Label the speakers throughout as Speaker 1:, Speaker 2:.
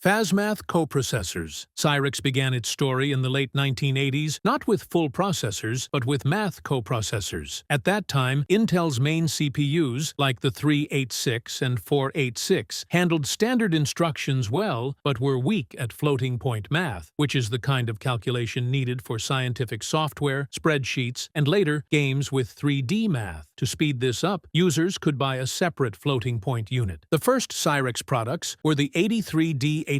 Speaker 1: FasMath coprocessors. Cyrix began its story in the late 1980s, not with full processors, but with math coprocessors. At that time, Intel's main CPUs, like the 386 and 486, handled standard instructions well, but were weak at floating-point math, which is the kind of calculation needed for scientific software, spreadsheets, and later, games with 3D math. To speed this up, users could buy a separate floating-point unit. The first Cyrix products were the 83D87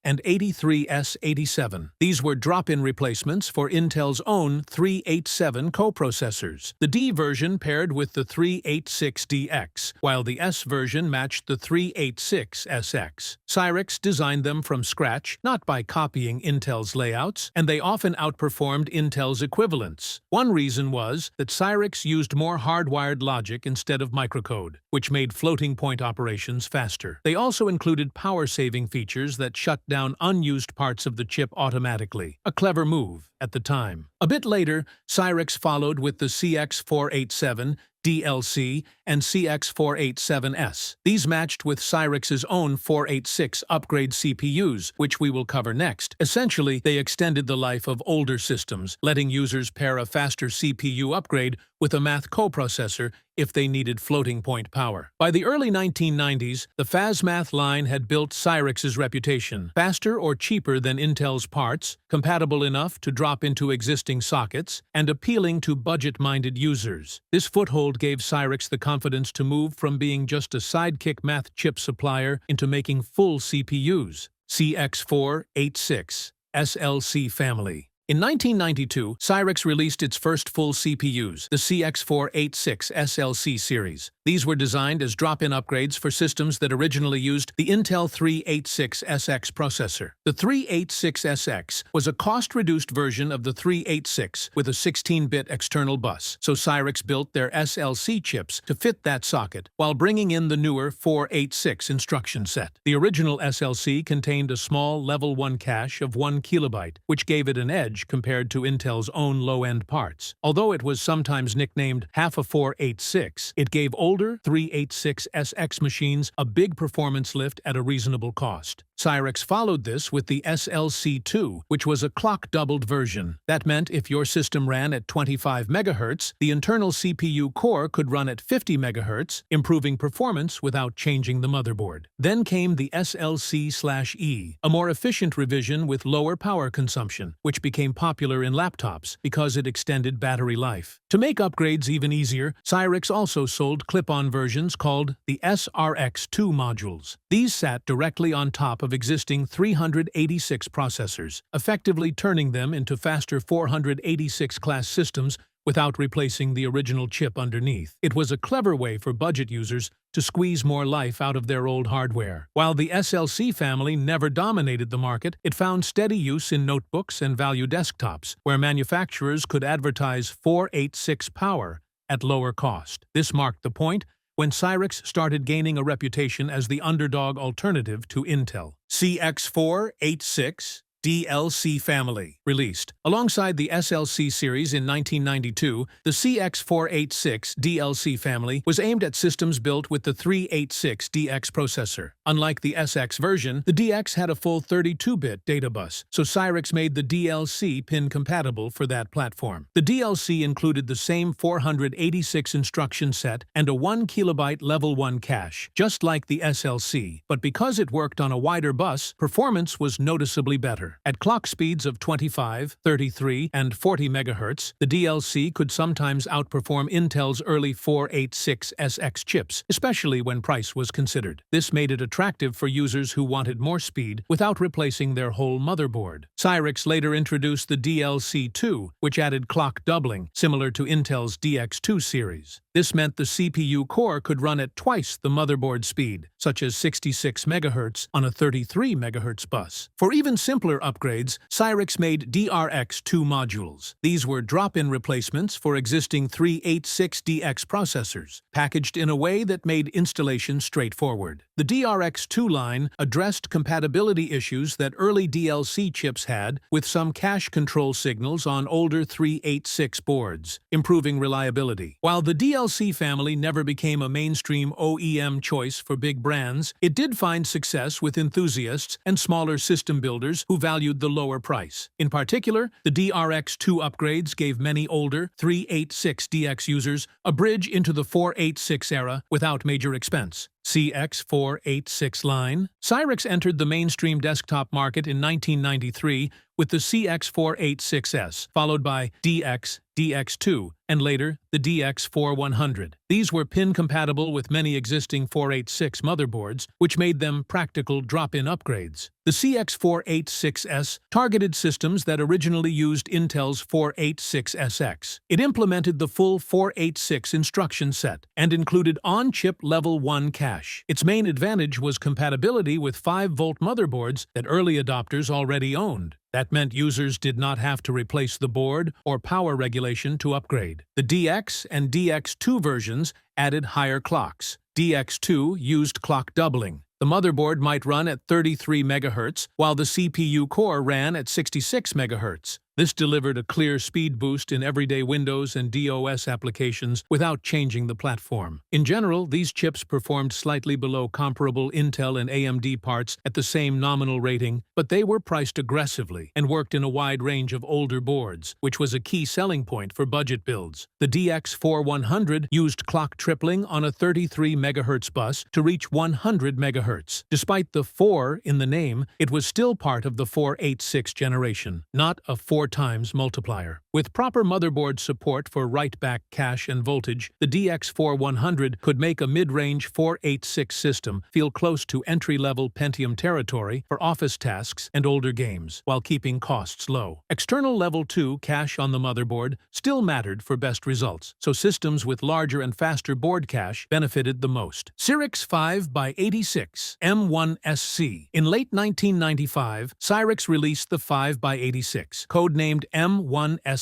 Speaker 1: and 83S87. These were drop-in replacements for Intel's own 387 coprocessors. The D version paired with the 386DX, while the S version matched the 386SX. Cyrix designed them from scratch, not by copying Intel's layouts, and they often outperformed Intel's equivalents. One reason was that Cyrix used more hardwired logic instead of microcode, which made floating-point operations faster. They also included power-saving features that shut down unused parts of the chip automatically, a clever move at the time. A bit later, Cyrix followed with the CX487 DLC and CX487S. These matched with Cyrix's own 486 upgrade CPUs, which we will cover next. Essentially, they extended the life of older systems, letting users pair a faster CPU upgrade with a math coprocessor if they needed floating-point power. By the early 1990s, the FasMath line had built Cyrix's reputation. Faster or cheaper than Intel's parts, compatible enough to drop into existing sockets, and appealing to budget-minded users. This foothold gave Cyrix the confidence to move from being just a sidekick math chip supplier into making full CPUs. CX486 SLC family. In 1992, Cyrix released its first full CPUs, the CX486 SLC series. These were designed as drop-in upgrades for systems that originally used the Intel 386SX processor. The 386SX was a cost-reduced version of the 386 with a 16-bit external bus, so Cyrix built their SLC chips to fit that socket while bringing in the newer 486 instruction set. The original SLC contained a small Level 1 cache of 1 kilobyte, which gave it an edge compared to Intel's own low-end parts. Although it was sometimes nicknamed half a 486, it gave older 386SX machines a big performance lift at a reasonable cost. Cyrix followed this with the SLC2, which was a clock-doubled version. That meant if your system ran at 25 MHz, the internal CPU core could run at 50 MHz, improving performance without changing the motherboard. Then came the SLC/E, a more efficient revision with lower power consumption, which became popular in laptops because it extended battery life. To make upgrades even easier, Cyrix also sold clip-on versions called the SRX2 modules. These sat directly on top of existing 386 processors, effectively turning them into faster 486 class systems without replacing the original chip underneath. It was a clever way for budget users to squeeze more life out of their old hardware. While the SLC family never dominated the market, it found steady use in notebooks and value desktops, where manufacturers could advertise 486 power at lower cost. This marked the point when Cyrix started gaining a reputation as the underdog alternative to Intel. CX486 DLC family. Released. Alongside the SLC series in 1992, the CX486 DLC family was aimed at systems built with the 386DX processor. Unlike the SX version, the DX had a full 32-bit data bus, so Cyrix made the DLC pin-compatible for that platform. The DLC included the same 486 instruction set and a 1 kilobyte Level 1 cache, just like the SLC, but because it worked on a wider bus, performance was noticeably better. At clock speeds of 25, 33, and 40 MHz, the DLC could sometimes outperform Intel's early 486SX chips, especially when price was considered. This made it attractive for users who wanted more speed without replacing their whole motherboard. Cyrix later introduced the DLC2, which added clock doubling, similar to Intel's DX2 series. This meant the CPU core could run at twice the motherboard speed, such as 66 MHz on a 33 MHz bus. For even simpler upgrades, Cyrix made DRX2 modules. These were drop-in replacements for existing 386DX processors, packaged in a way that made installation straightforward. The DRX2 line addressed compatibility issues that early DLC chips had with some cache control signals on older 386 boards, improving reliability. While the DLC family never became a mainstream OEM choice for big brands, it did find success with enthusiasts and smaller system builders who valued the lower price. In particular, the DRX2 upgrades gave many older 386DX users a bridge into the 486 era without major expense. CX486 line. Cyrix entered the mainstream desktop market in 1993 with the CX486S, followed by DX, DX2, and later the DX4100. These were pin-compatible with many existing 486 motherboards, which made them practical drop-in upgrades. The CX486S targeted systems that originally used Intel's 486SX. It implemented the full 486 instruction set and included on-chip Level 1 cache. Its main advantage was compatibility with 5-volt motherboards that early adopters already owned. That meant users did not have to replace the board or power regulation to upgrade. The DX and DX2 versions added higher clocks. DX2 used clock doubling. The motherboard might run at 33 MHz, while the CPU core ran at 66 MHz. This delivered a clear speed boost in everyday Windows and DOS applications without changing the platform. In general, these chips performed slightly below comparable Intel and AMD parts at the same nominal rating, but they were priced aggressively and worked in a wide range of older boards, which was a key selling point for budget builds. The DX4100 used clock tripling on a 33 MHz bus to reach 100 MHz. Despite the 4 in the name, it was still part of the 486 generation, not a 4 times multiplier. With proper motherboard support for write-back cache and voltage, the DX4100 could make a mid-range 486 system feel close to entry-level Pentium territory for office tasks and older games, while keeping costs low. External Level 2 cache on the motherboard still mattered for best results, so systems with larger and faster board cache benefited the most. Cyrix 5x86 M1SC. In late 1995, Cyrix released the 5x86, codenamed M1SC.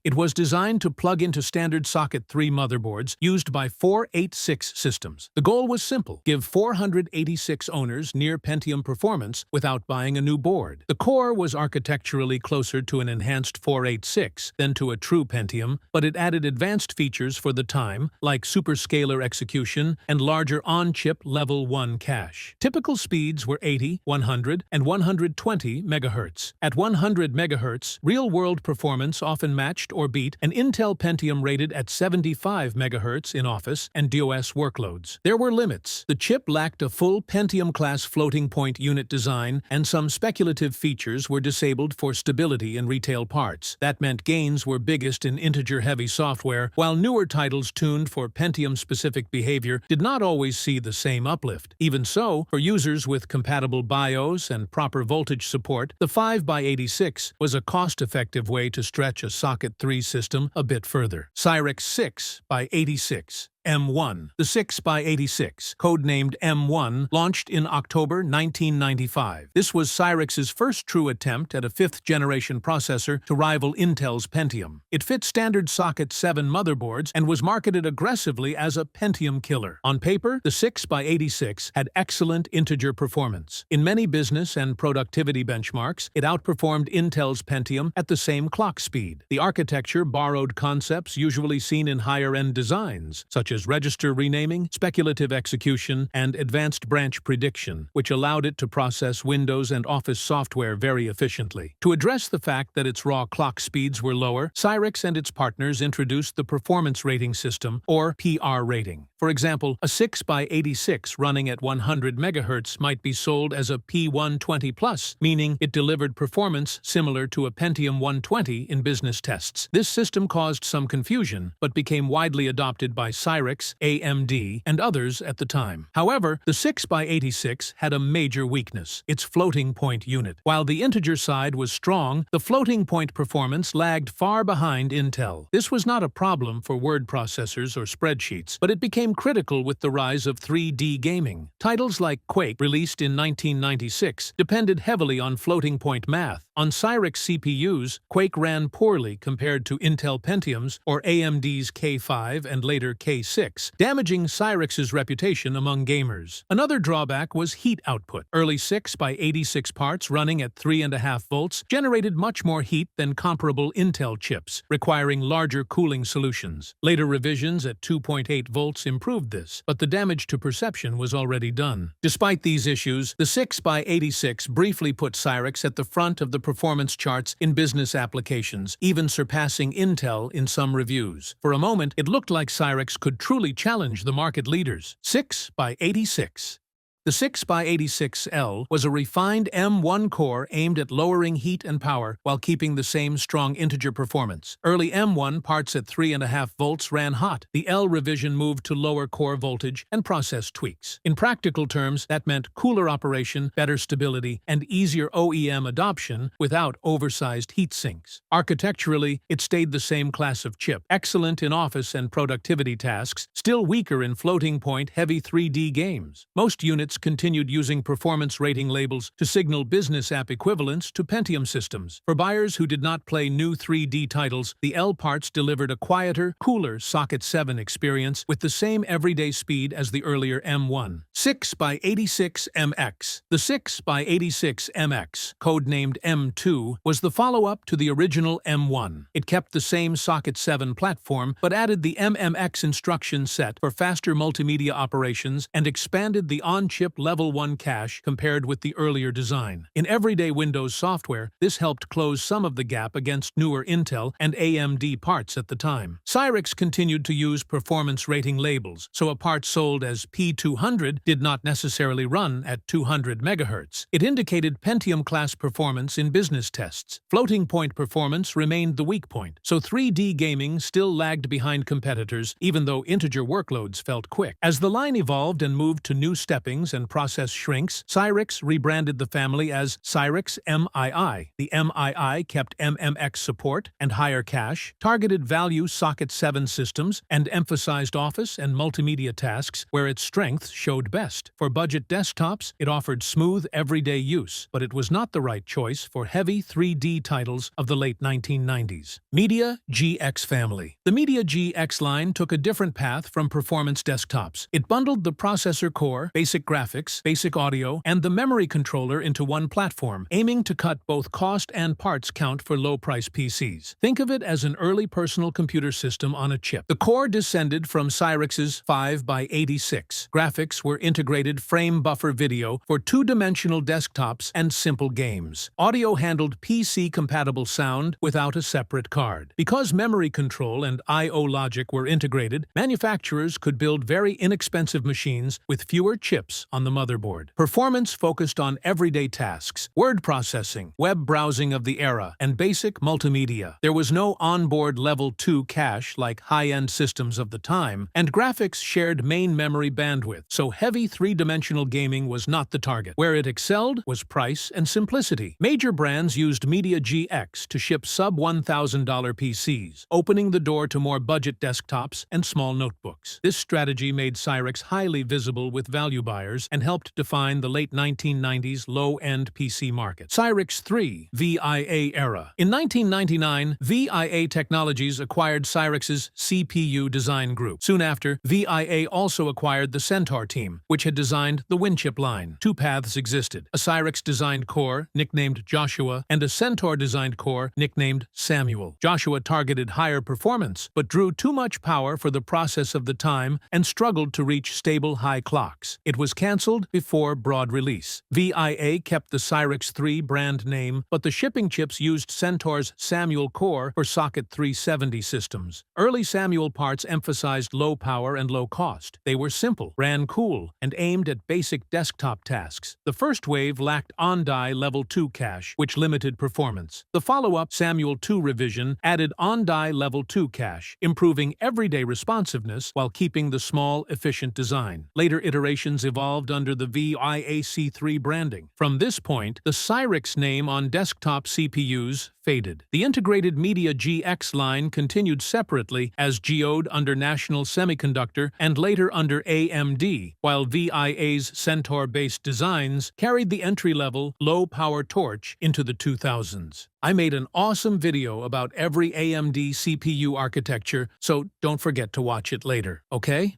Speaker 1: It was designed to plug into standard socket 3 motherboards used by 486 systems. The goal was simple: give 486 owners near Pentium performance without buying a new board. The core was architecturally closer to an enhanced 486 than to a true Pentium, but it added advanced features for the time, like superscalar execution and larger on-chip Level 1 cache. Typical speeds were 80, 100, and 120 MHz. At 100 MHz, real-world performance often matched or beat an Intel Pentium rated at 75 MHz in office and DOS workloads. There were limits. The chip lacked a full Pentium-class floating-point unit design, and some speculative features were disabled for stability in retail parts. That meant gains were biggest in integer-heavy software, while newer titles tuned for Pentium-specific behavior did not always see the same uplift. Even so, for users with compatible BIOS and proper voltage support, the 5x86 was a cost-effective way to stretch a socket 3 system a bit further. Cyrix 6x86 M1. The 6x86, codenamed M1, launched in October 1995. This was Cyrix's first true attempt at a 5th-generation processor to rival Intel's Pentium. It fit standard socket 7 motherboards and was marketed aggressively as a Pentium killer. On paper, the 6x86 had excellent integer performance. In many business and productivity benchmarks, it outperformed Intel's Pentium at the same clock speed. The architecture borrowed concepts usually seen in higher-end designs, such as register renaming, speculative execution, and advanced branch prediction, which allowed it to process Windows and Office software very efficiently. To address the fact that its raw clock speeds were lower, Cyrix and its partners introduced the Performance Rating System, or PR rating. For example, a 6x86 running at 100 MHz might be sold as a P120+, meaning it delivered performance similar to a Pentium 120 in business tests. This system caused some confusion, but became widely adopted by Cyrix, AMD, and others at the time. However, the 6x86 had a major weakness: its floating-point unit. While the integer side was strong, the floating-point performance lagged far behind Intel. This was not a problem for word processors or spreadsheets, but it became critical with the rise of 3D gaming. Titles like Quake, released in 1996, depended heavily on floating-point math. On Cyrix CPUs, Quake ran poorly compared to Intel Pentiums or AMD's K5 and later K6 6, damaging Cyrix's reputation among gamers. Another drawback was heat output. Early 6x86 parts running at 3.5 volts generated much more heat than comparable Intel chips, requiring larger cooling solutions. Later revisions at 2.8 volts improved this, but the damage to perception was already done. Despite these issues, the 6x86 briefly put Cyrix at the front of the performance charts in business applications, even surpassing Intel in some reviews. For a moment, it looked like Cyrix could truly challenge the market leaders. 6x86. The 6x86L was a refined M1 core aimed at lowering heat and power while keeping the same strong integer performance. Early M1 parts at 3.5 volts ran hot. The L revision moved to lower core voltage and process tweaks. In practical terms, that meant cooler operation, better stability, and easier OEM adoption without oversized heat sinks. Architecturally, it stayed the same class of chip, excellent in office and productivity tasks, still weaker in floating-point heavy 3D games. Most units continued using performance rating labels to signal business app equivalents to Pentium systems. For buyers who did not play new 3D titles, the L parts delivered a quieter, cooler Socket 7 experience with the same everyday speed as the earlier M1. 6x86 MX. The 6x86 MX, codenamed M2, was the follow-up to the original M1. It kept the same Socket 7 platform, but added the MMX instruction set for faster multimedia operations and expanded the on-chip Level 1 cache compared with the earlier design. In everyday Windows software, this helped close some of the gap against newer Intel and AMD parts at the time. Cyrix continued to use performance rating labels, so a part sold as P200 did not necessarily run at 200 MHz. It indicated Pentium-class performance in business tests. Floating-point performance remained the weak point, so 3D gaming still lagged behind competitors, even though integer workloads felt quick. As the line evolved and moved to new steppings and process shrinks, Cyrix rebranded the family as Cyrix MII. The MII kept MMX support and higher cache, targeted value Socket 7 systems, and emphasized office and multimedia tasks where its strengths showed best. For budget desktops, it offered smooth everyday use, but it was not the right choice for heavy 3D titles of the late 1990s. MediaGX family. The MediaGX line took a different path from performance desktops. It bundled the processor core, basic graphics, basic audio, and the memory controller into one platform, aiming to cut both cost and parts count for low-price PCs. Think of it as an early personal computer system on a chip. The core descended from Cyrix's 5x86. Graphics were integrated frame buffer video for two-dimensional desktops and simple games. Audio handled PC-compatible sound without a separate card. Because memory control and I/O logic were integrated, manufacturers could build very inexpensive machines with fewer chips on the motherboard. Performance focused on everyday tasks, word processing, web browsing of the era, and basic multimedia. There was no onboard Level 2 cache like high-end systems of the time, and graphics shared main memory bandwidth, so heavy three-dimensional gaming was not the target. Where it excelled was price and simplicity. Major brands used MediaGX to ship sub-$1,000 PCs, opening the door to more budget desktops and small notebooks. This strategy made Cyrix highly visible with value buyers and helped define the late 1990s low-end PC market. Cyrix 3 VIA era. In 1999, VIA Technologies acquired Cyrix's CPU design group. Soon after, VIA also acquired the Centaur team, which had designed the WinChip line. Two paths existed: a Cyrix-designed core, nicknamed Joshua, and a Centaur-designed core, nicknamed Samuel. Joshua targeted higher performance, but drew too much power for the process of the time and struggled to reach stable high clocks. It was cancelled before broad release. VIA kept the Cyrix 3 brand name, but the shipping chips used Centaur's Samuel core for Socket 370 systems. Early Samuel parts emphasized low power and low cost. They were simple, ran cool, and aimed at basic desktop tasks. The first wave lacked on-die Level 2 cache, which limited performance. The follow-up Samuel 2 revision added on-die Level 2 cache, improving everyday responsiveness while keeping the small, efficient design. Later iterations evolved evolved under the VIAC3 branding. From this point, the Cyrix name on desktop CPUs faded. The integrated MediaGX line continued separately as geode under National Semiconductor and later under AMD, while VIA's Centaur-based designs carried the entry-level, low-power torch into the 2000s. I made an awesome video about every AMD CPU architecture, so don't forget to watch it later, okay?